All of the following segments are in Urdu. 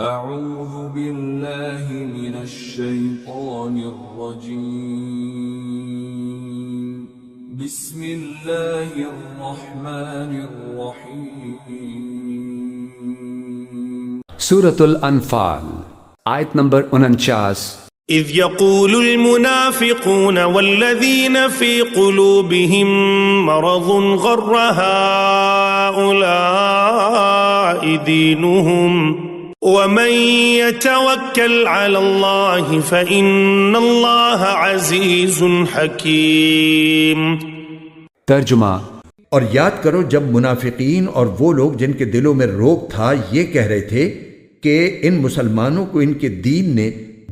أعوذ بالله من الشيطان الرجيم بسم الله الرحمن الرحيم سورة الانفال آیت نمبر 49. إذ يقول المنافقون والذين في قلوبهم مرض غر هؤلاء دينهم ومن يتوكل على الله فإن الله عزيز حكيم. ترجمہ: اور یاد کرو جب منافقین اور وہ لوگ جن کے دلوں میں روگ تھا یہ کہہ رہے تھے کہ ان مسلمانوں کو ان کے دین نے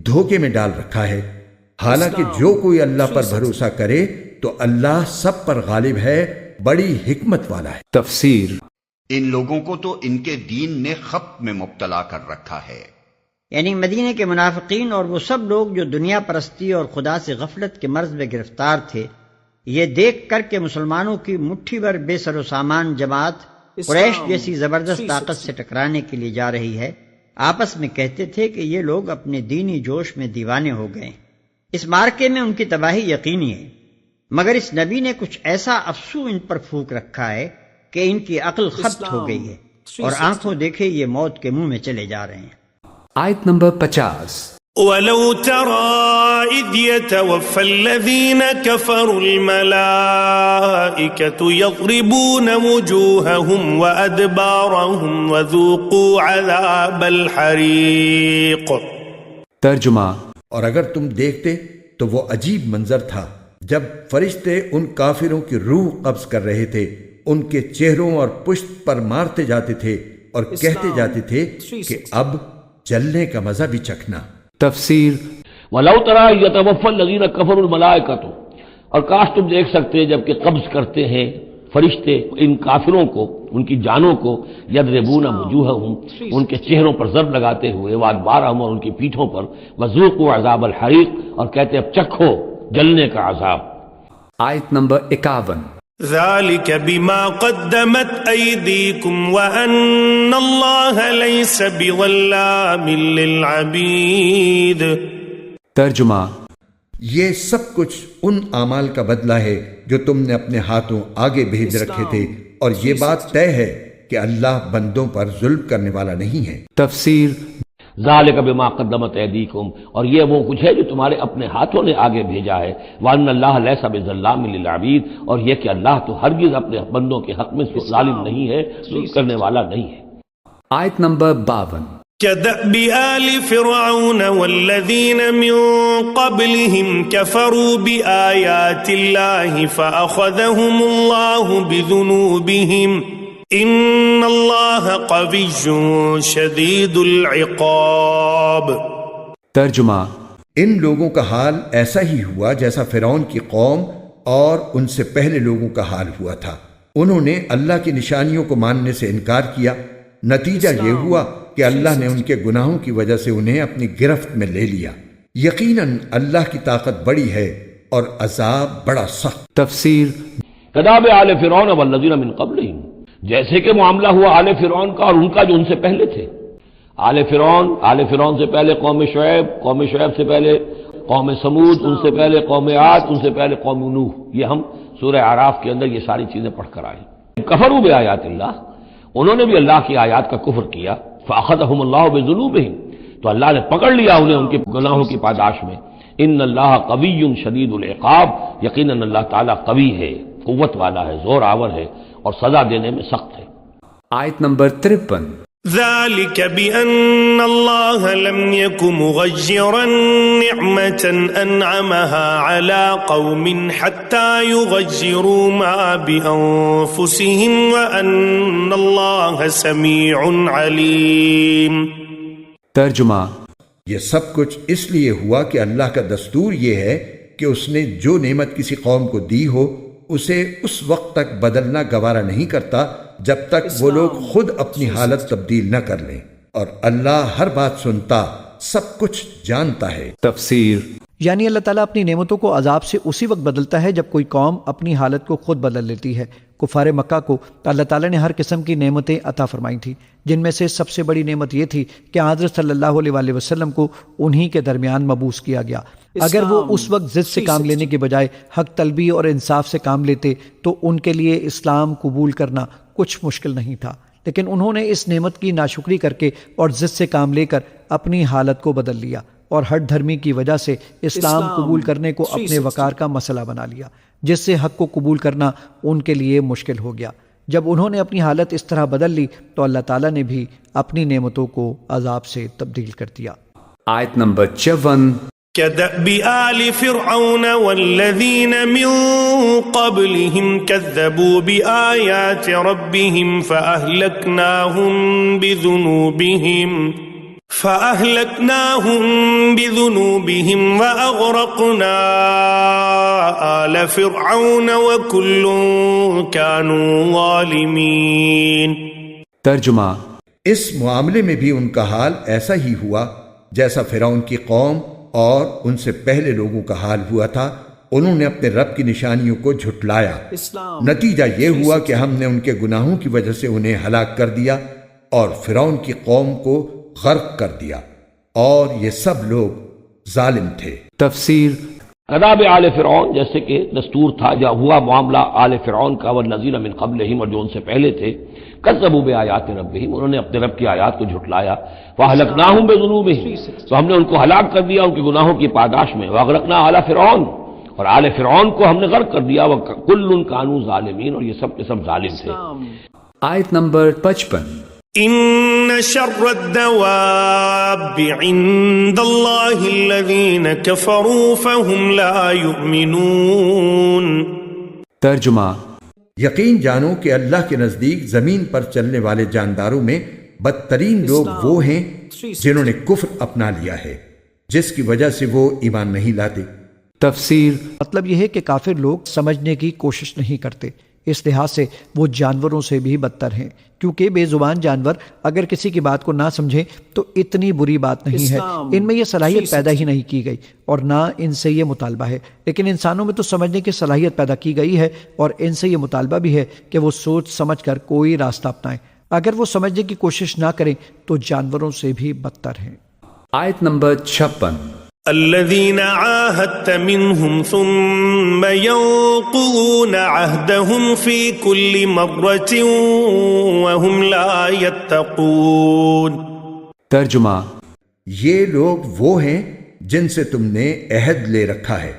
دھوکے میں ڈال رکھا ہے، حالانکہ جو کوئی اللہ پر بھروسہ کرے تو اللہ سب پر غالب ہے، بڑی حکمت والا ہے. تفسیر: ان لوگوں کو تو ان کے دین نے خبط میں مبتلا کر رکھا ہے. یعنی مدینے کے منافقین اور وہ سب لوگ جو دنیا پرستی اور خدا سے غفلت کے مرض میں گرفتار تھے، یہ دیکھ کر کے مسلمانوں کی مٹھی بھر بے سر و سامان جماعت قریش جیسی زبردست طاقت سے ٹکرانے کے لیے جا رہی ہے، آپس میں کہتے تھے کہ یہ لوگ اپنے دینی جوش میں دیوانے ہو گئے. اس مارکے میں ان کی تباہی یقینی ہے، مگر اس نبی نے کچھ ایسا افسو ان پر پھونک رکھا ہے کہ ان کی عقل خبط ہو گئی ہے اور آنکھوں دیکھے یہ موت کے منہ میں چلے جا رہے ہیں. آیت نمبر 50. ولو ترى إذ يتوفى الذين كفروا الملائكة يضربون وجوههم وأدبارهم وذوقوا عذاب الحريق. ترجمہ: اور اگر تم دیکھتے تو وہ عجیب منظر تھا جب فرشتے ان کافروں کی روح قبض کر رہے تھے، ان کے چہروں اور پشت پر مارتے جاتے تھے اور کہتے جاتے تھے کہ اب جلنے کا مزہ بھی چکھنا. تفسیر: وَلَوْ تَرَىٰ يَتَوَفَّى الَّذِينَ كَفَرُوا الْمَلَائِكَةُ، اور کاش تم دیکھ سکتے جب کہ قبض کرتے ہیں فرشتے ان کافروں کو، ان کی جانوں کو، یضربون وجوہہم، ان کے چہروں پر ضرب لگاتے ہوئے، وادبارہم، اور ان کی پیٹھوں پر، وذوقوا عذاب الحریق، اور کہتے اب چکھو جلنے کا عذاب. آیت نمبر 51. ذلك بما قدمت أيديكم وأن الله ليس بظلام للعبيد. ترجمہ: یہ سب کچھ ان اعمال کا بدلہ ہے جو تم نے اپنے ہاتھوں آگے بھیج رکھے تھے، اور یہ بات طے ہے کہ اللہ بندوں پر ظلم کرنے والا نہیں ہے. تفسیر: ذالک بما قدمت ایدیکم، اور یہ وہ کچھ ہے جو تمہارے اپنے ہاتھوں نے آگے بھیجا ہے. وان اللہ لیس بظلام للعبید، اور یہ کہ اللہ تو ہرگز اپنے بندوں کے حق میں ظالم نہیں ہے، ظلم کرنے والا نہیں ہے. آیت نمبر 52. كدأب آل فرعون والذين من قبلهم كفروا بآيات الله فأخذهم الله بذنوبهم ان اللہ قوی شدید العقاب. ترجمہ: ان لوگوں کا حال ایسا ہی ہوا جیسا فرعون کی قوم اور ان سے پہلے لوگوں کا حال ہوا تھا. انہوں نے اللہ کی نشانیوں کو ماننے سے انکار کیا، نتیجہ یہ ہوا کہ اللہ نے ان کے گناہوں کی وجہ سے انہیں اپنی گرفت میں لے لیا. یقیناً اللہ کی طاقت بڑی ہے اور عذاب بڑا سخت. تفسیر: کداب آل فرعون والذین من قبلہم، جیسے کہ معاملہ ہوا آل فرعون کا اور ان کا جو ان سے پہلے تھے. آل فرعون سے پہلے قوم شعیب سے پہلے قوم سمود، ان سے پہلے قوم عاد، ان سے پہلے قوم نوح. یہ ہم سورہ اعراف کے اندر یہ ساری چیزیں پڑھ کر آئے. کفروا بآیات اللہ، انہوں نے بھی اللہ کی آیات کا کفر کیا. فأخذهم اللہ بذنوبہم، تو اللہ نے پکڑ لیا انہیں ان کے گناہوں کی پاداش میں. ان اللہ قوی شدید العقاب، یقیناً اللہ تعالیٰ قوی ہے، قوت والا ہے، زور آور ہے اور سزا دینے میں سخت ہے. آیت نمبر 53. ذلك بأن الله لم يكن مغيرا نعمة أنعمها على قوم حتى يغيروا ما بأنفسهم وأن الله سميع عليم. ترجمہ: یہ سب کچھ اس لیے ہوا کہ اللہ کا دستور یہ ہے کہ اس نے جو نعمت کسی قوم کو دی ہو اسے اس وقت تک بدلنا گوارا نہیں کرتا جب تک وہ لوگ خود اپنی حالت تبدیل نہ کر لیں، اور اللہ ہر بات سنتا، سب کچھ جانتا ہے. تفسیر: یعنی اللہ تعالیٰ اپنی نعمتوں کو عذاب سے اسی وقت بدلتا ہے جب کوئی قوم اپنی حالت کو خود بدل لیتی ہے. کفار مکہ کو اللہ تعالیٰ نے ہر قسم کی نعمتیں عطا فرمائی تھیں، جن میں سے سب سے بڑی نعمت یہ تھی کہ حضرت صلی اللہ علیہ وآلہ وسلم کو انہی کے درمیان مبعوث کیا گیا۔ اگر وہ اس وقت ضد سے کام لینے کے بجائے حق طلبی اور انصاف سے کام لیتے تو ان کے لیے اسلام قبول کرنا کچھ مشکل نہیں تھا، لیکن انہوں نے اس نعمت کی ناشکری کر کے اور ضد سے کام لے کر اپنی حالت کو بدل لیا اور ہٹ دھرمی کی وجہ سے اسلام قبول کرنے کو اپنے وقار کا مسئلہ بنا لیا، جس سے حق کو قبول کرنا ان کے لیے مشکل ہو گیا۔ جب انہوں نے اپنی حالت اس طرح بدل لی تو اللہ تعالیٰ نے بھی اپنی نعمتوں کو عذاب سے تبدیل کر دیا۔ آیت نمبر 54 كدأب آل فرعون والذين من قبلهم كذبوا بآيات ربهم فأهلكناهم بذنوبهم وأغرقنا آل فرعون وكل كانوا ظالمين۔ ترجمہ، اس معاملے میں بھی ان کا حال ایسا ہی ہوا جیسا فرعون کی قوم اور ان سے پہلے لوگوں کا حال ہوا تھا۔ انہوں نے اپنے رب کی نشانیوں کو جھٹلایا، نتیجہ یہ ہوا کہ ہم نے ان کے گناہوں کی وجہ سے انہیں ہلاک کر دیا اور فرعون کی قوم کو غرق کر دیا، اور یہ سب لوگ ظالم تھے۔ تفسیر عذاب آل فرعون، جیسے کہ دستور تھا یا ہوا معاملہ آل فرعون کا، والذین من قبلہم، اور جو ان سے پہلے تھے، کذبوا بآیات ربہم، انہوں نے اپنے رب کی آیات کو جھٹلایا، فاہلکناہم بذنوبہم، تو ہم نے ان کو ہلاک کر دیا ان کے گناہوں کی پاداش میں، واغرقنا آل فرعون، اور آل فرعون کو ہم نے غرق کر دیا، وکل کانوا ظالمین، اور یہ سب کے سب ظالم تھے۔ آیت نمبر 55 ان شر الدواب عند اللہ الذین کفروا فهم لا یؤمنون۔ ترجمہ، یقین جانو کہ اللہ کے نزدیک زمین پر چلنے والے جانداروں میں بدترین لوگ وہ ہیں جنہوں نے کفر اپنا لیا ہے، جس کی وجہ سے وہ ایمان نہیں لاتے۔ تفسیر مطلب یہ ہے کہ کافر لوگ سمجھنے کی کوشش نہیں کرتے، اس لحاظ سے وہ جانوروں سے بھی بدتر ہیں، کیونکہ بے زبان جانور اگر کسی کی بات کو نہ سمجھے تو اتنی بری بات نہیں ہے، ان میں یہ صلاحیت پیدا ہی نہیں کی گئی اور نہ ان سے یہ مطالبہ ہے، لیکن انسانوں میں تو سمجھنے کی صلاحیت پیدا کی گئی ہے اور ان سے یہ مطالبہ بھی ہے کہ وہ سوچ سمجھ کر کوئی راستہ اپنائیں۔ اگر وہ سمجھنے کی کوشش نہ کریں تو جانوروں سے بھی بدتر ہیں۔ آیت نمبر 56 الذين عاهدت منهم ثم ينقضون عهدهم في كل مرة وهم لا يتقون۔ ترجمہ، یہ لوگ وہ ہیں جن سے تم نے عہد لے رکھا ہے،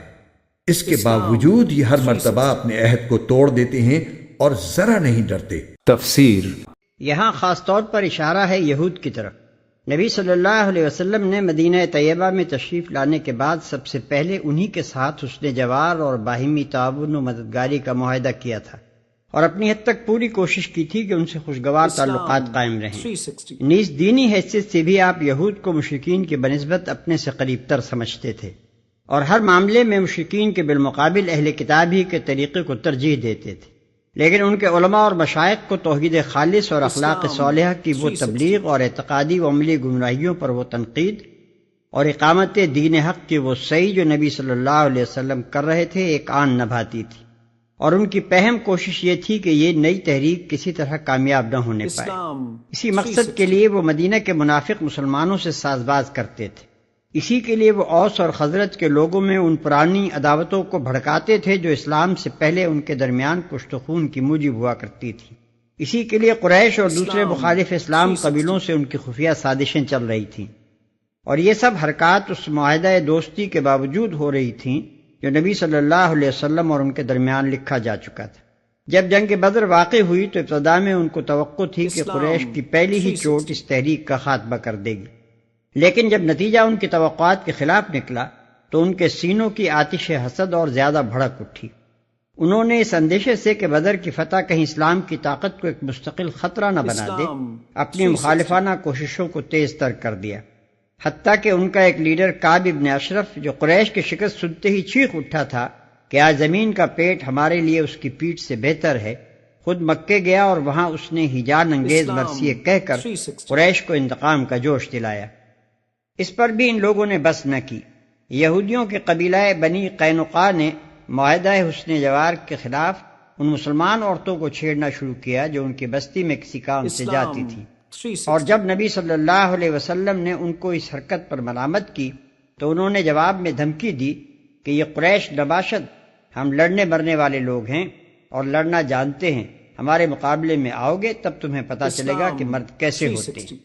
اس کے باوجود یہ ہر مرتبہ اپنے عہد کو توڑ دیتے ہیں اور ذرا نہیں ڈرتے۔ تفسیر یہاں خاص طور پر اشارہ ہے یہود کی طرف۔ نبی صلی اللہ علیہ وسلم نے مدینہ طیبہ میں تشریف لانے کے بعد سب سے پہلے انہی کے ساتھ حسن جوار اور باہمی تعاون و مددگاری کا معاہدہ کیا تھا، اور اپنی حد تک پوری کوشش کی تھی کہ ان سے خوشگوار تعلقات قائم رہیں۔ نیز دینی حیثیت سے بھی آپ یہود کو مشرکین کے بنسبت اپنے سے قریب تر سمجھتے تھے، اور ہر معاملے میں مشرکین کے بالمقابل اہل کتاب ہی کے طریقے کو ترجیح دیتے تھے، لیکن ان کے علماء اور مشائخ کو توحید خالص اور اخلاق صالحہ کی وہ تبلیغ اور اعتقادی و عملی گمراہیوں پر وہ تنقید اور اقامت دین حق کی وہ سعی جو نبی صلی اللہ علیہ وسلم کر رہے تھے ایک آن نہ بھاتی تھی، اور ان کی پہم کوشش یہ تھی کہ یہ نئی تحریک کسی طرح کامیاب نہ ہونے پائے۔ اسی مقصد کے لیے وہ مدینہ کے منافق مسلمانوں سے ساز باز کرتے تھے، اسی کے لیے وہ اوس اور خزرج کے لوگوں میں ان پرانی عداوتوں کو بھڑکاتے تھے جو اسلام سے پہلے ان کے درمیان کشت و خون کی موجب ہوا کرتی تھی، اسی کے لیے قریش اور دوسرے مخالف اسلام قبیلوں سے ان کی خفیہ سازشیں چل رہی تھیں، اور یہ سب حرکات اس معاہدہ دوستی کے باوجود ہو رہی تھیں جو نبی صلی اللہ علیہ وسلم اور ان کے درمیان لکھا جا چکا تھا۔ جب جنگ بدر واقع ہوئی تو ابتدا میں ان کو توقع تھی کہ قریش کی پہلی ہی چوٹ اس تحریک کا خاتمہ کر دے گی، لیکن جب نتیجہ ان کی توقعات کے خلاف نکلا تو ان کے سینوں کی آتش حسد اور زیادہ بھڑک اٹھی۔ انہوں نے اس اندیشے سے کہ بدر کی فتح کہیں اسلام کی طاقت کو ایک مستقل خطرہ نہ بنا دے، اپنی مخالفانہ کوششوں کو تیز تر کر دیا، حتیٰ کہ ان کا ایک لیڈر کعب ابن اشرف جو قریش کی شکست سنتے ہی چیخ اٹھا تھا کہ آج زمین کا پیٹ ہمارے لیے اس کی پیٹھ سے بہتر ہے، خود مکے گیا اور وہاں اس نے ہیجان انگیز مرثیے کہہ کر قریش کو انتقام کا جوش دلایا۔ اس پر بھی ان لوگوں نے بس نہ کی۔ یہودیوں کے قبیلہ بنی قینقاع نے معاہدہ حسن جوار کے خلاف ان مسلمان عورتوں کو چھیڑنا شروع کیا جو ان کی بستی میں کسی کام سے جاتی تھی، اور جب نبی صلی اللہ علیہ وسلم نے ان کو اس حرکت پر ملامت کی تو انہوں نے جواب میں دھمکی دی کہ یہ قریش نباشد، ہم لڑنے مرنے والے لوگ ہیں اور لڑنا جانتے ہیں، ہمارے مقابلے میں آؤ گے تب تمہیں پتہ چلے گا کہ مرد کیسے ہوتے ہیں۔